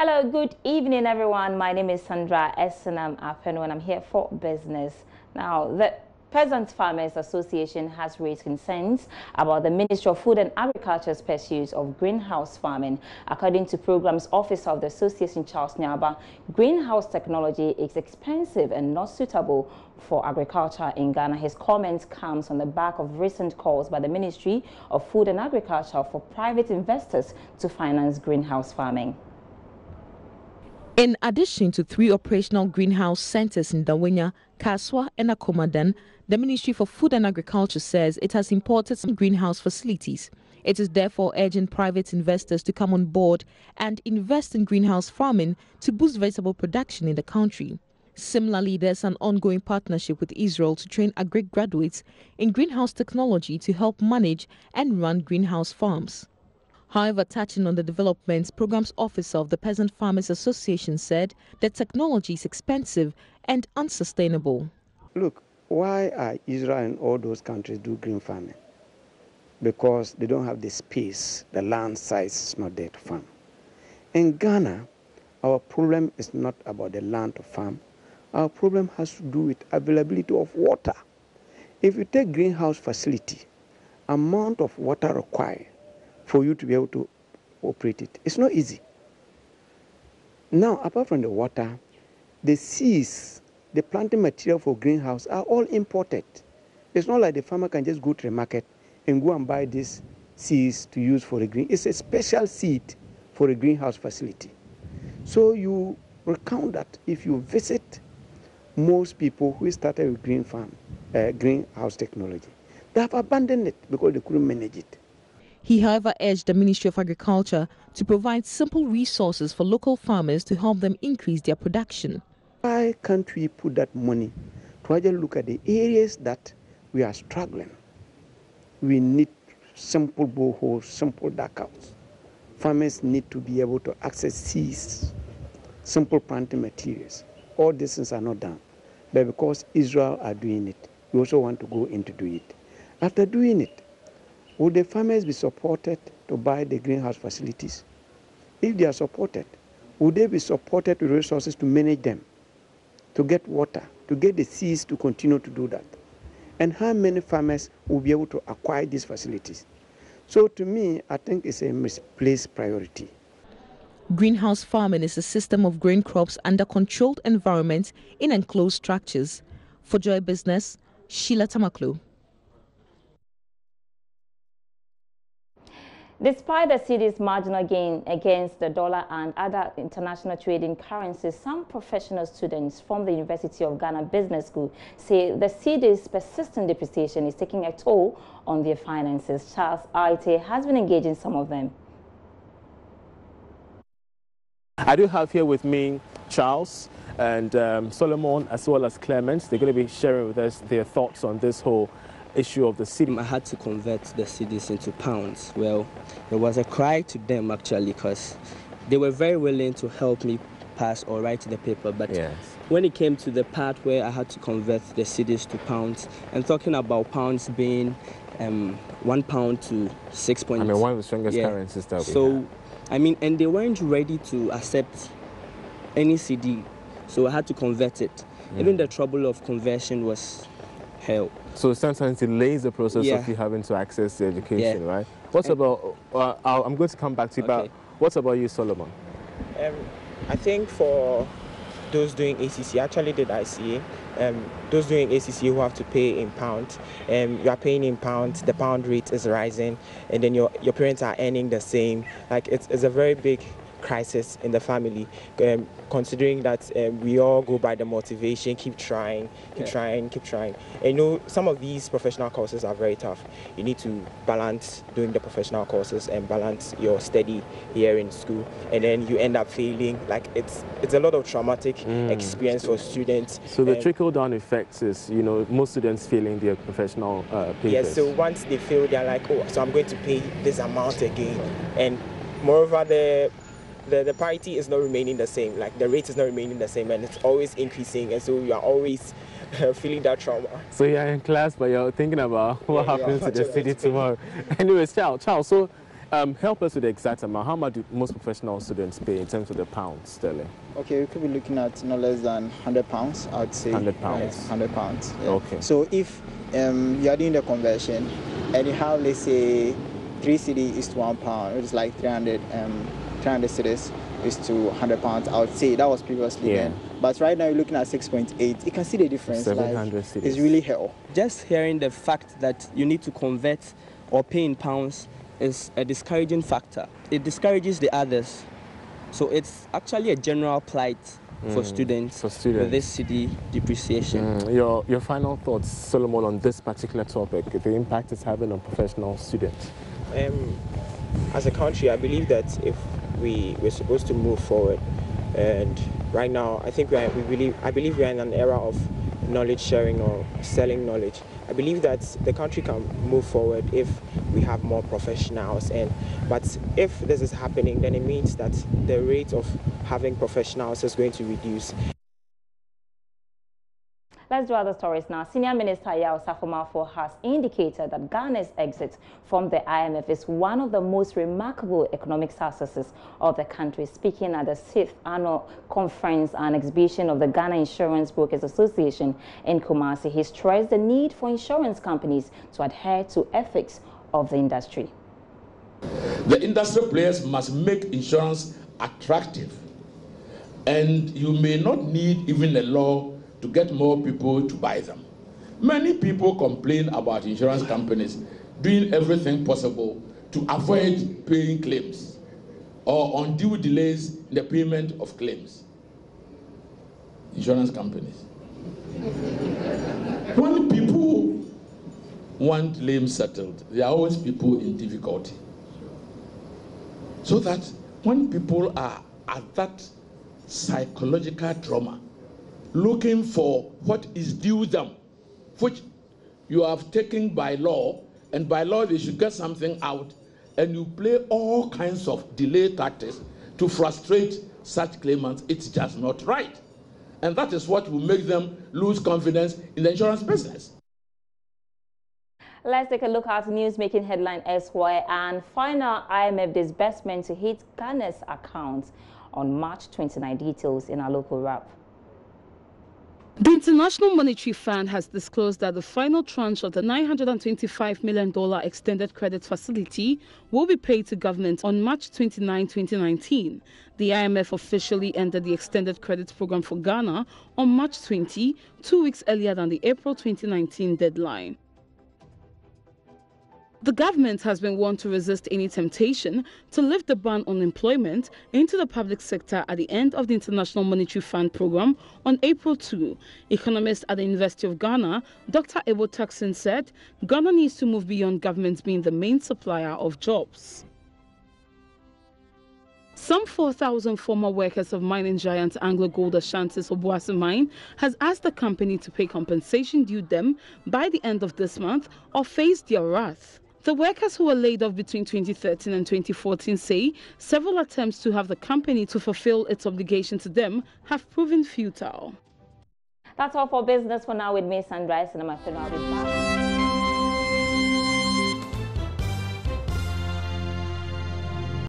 Hello, good evening, everyone. My name is Sandra Essenam Apeno, and I'm here for business. Now, the Peasant Farmers Association has raised concerns about the Ministry of Food and Agriculture's pursuit of greenhouse farming. According to Programs Officer of the Association, Charles Nyaba, greenhouse technology is expensive and not suitable for agriculture in Ghana. His comments comes on the back of recent calls by the Ministry of Food and Agriculture for private investors to finance greenhouse farming. In addition to 3 operational greenhouse centers in Dawenya, Kaswa and Akomadan, the Ministry for Food and Agriculture says it has imported some greenhouse facilities. It is therefore urging private investors to come on board and invest in greenhouse farming to boost vegetable production in the country. Similarly, there's an ongoing partnership with Israel to train agri graduates in greenhouse technology to help manage and run greenhouse farms. However, touching on the developments, Programs Officer of the Peasant Farmers Association said that technology is expensive and unsustainable. Look, why are Israel and all those countries do green farming? Because they don't have the space, the land size is not there to farm. In Ghana, our problem is not about the land to farm. Our problem has to do with availability of water. If you take greenhouse facility, amount of water required for you to be able to operate it, it's not easy. Now, apart from the water, the seeds, the planting material for greenhouse are all imported. It's not like the farmer can just go to the market and go and buy these seeds to use for the green. It's a special seed for a greenhouse facility. So you recount that if you visit most people who started with greenhouse technology, they have abandoned it because they couldn't manage it. He, however, urged the Ministry of Agriculture to provide simple resources for local farmers to help them increase their production. Why can't we put that money to actually look at the areas that we are struggling? We need simple boreholes, simple duckouts. Farmers need to be able to access seeds, simple planting materials. All these things are not done. But because Israel are doing it, we also want to go in to do it. After doing it, would the farmers be supported to buy the greenhouse facilities? If they are supported, would they be supported with resources to manage them, to get water, to get the seeds to continue to do that? And how many farmers will be able to acquire these facilities? So to me, I think it's a misplaced priority. Greenhouse farming is a system of growing crops under controlled environments in enclosed structures. For Joy Business, Sheila Tamaklo. Despite the cedi's marginal gain against the dollar and other international trading currencies, some professional students from the University of Ghana Business School say the cedi's persistent depreciation is taking a toll on their finances. Charles Aite has been engaging some of them. I do have here with me Charles and Solomon, as well as Clement. They're going to be sharing with us their thoughts on this whole issue of the cedi. I had to convert the cedis into pounds. Well, it was a cry to them actually, because they were very willing to help me pass or write the paper, but yes, when it came to the part where I had to convert the cedis to pounds, and talking about pounds being £1 to 6 points. I mean, one of the strongest currencies that we so have. I mean, and they weren't ready to accept any cedi, so I had to convert it. Even the trouble of conversion was hell. So sometimes it delays the process of you having to access the education, right? What about, I'm going to come back to you, but what about you, Solomon? I think for those doing ACC, actually did ICA, those doing ACC who have to pay in pounds, you are paying in pounds, the pound rate is rising, and then your parents are earning the same. Like it's a very big crisis in the family, considering that we all go by the motivation, keep trying. And you know, some of these professional courses are very tough. You need to balance doing the professional courses and balance your study here in school, and then you end up failing. Like it's a lot of traumatic experience for students. So the trickle-down effect is, you know, most students failing their professional papers. Yes, so once they fail, they're like, oh, so I'm going to pay this amount again. And moreover, the parity is not remaining the same, like the rate is not remaining the same, and it's always increasing, and so you are always feeling that trauma. So you're in class, but you're thinking about what happens to the city tomorrow. Anyways, Charles, so Help us with the exact amount. How much do most professional students pay in terms of the pounds sterling? Okay, we could be looking at no less than £100, I would say. £100. Right, £100. Yeah. Okay. So if you are doing the conversion and you have, let's say, 3 cedi is to £1, it is like 300 cedis is to £100. I would say that was previously then. But right now you're looking at 6.8. You can see the difference. 700 like, cedis. It's really hell. Just hearing the fact that you need to convert or pay in pounds is a discouraging factor. It discourages the others. So it's actually a general plight for students with this cedi depreciation. Your final thoughts, Solomon, on this particular topic, the impact it's having on professional students? As a country, I believe that if we're supposed to move forward, and right now I think I believe we are in an era of knowledge sharing or selling knowledge. I believe that the country can move forward if we have more professionals, but if this is happening, then it means that the rate of having professionals is going to reduce. Let's do other stories now. Senior Minister Yaw Sarfo Marfo has indicated that Ghana's exit from the IMF is one of the most remarkable economic successes of the country. Speaking at the 6th annual conference and exhibition of the Ghana Insurance Brokers Association in Kumasi, he stressed the need for insurance companies to adhere to ethics of the industry. The industry players must make insurance attractive, and you may not need even a law to get more people to buy them. Many people complain about insurance companies doing everything possible to avoid paying claims or undue delays in the payment of claims. Insurance companies. When people want claims settled, there are always people in difficulty. So that when people are at that psychological trauma, looking for what is due them, which you have taken by law, and by law they should get something out, and you play all kinds of delay tactics to frustrate such claimants, it's just not right. And that is what will make them lose confidence in the insurance business. Let's take a look at news making headline elsewhere, and final IMF disbursement to hit Ghana's accounts on March 29. Details in our local wrap. The International Monetary Fund has disclosed that the final tranche of the $925 million extended credit facility will be paid to government on March 29, 2019. The IMF officially ended the extended credit program for Ghana on March 20, 2 weeks earlier than the April 2019 deadline. The government has been one to resist any temptation to lift the ban on employment into the public sector at the end of the International Monetary Fund program on April 2. Economist at the University of Ghana, Dr. Ebo Taksin said Ghana needs to move beyond government being the main supplier of jobs. Some 4,000 former workers of mining giant Anglo Gold Ashanti's Obuasi mine has asked the company to pay compensation due them by the end of this month or face their wrath. The workers who were laid off between 2013 and 2014 say several attempts to have the company to fulfill its obligation to them have proven futile. That's all for business for now with me, Sandra, and I'm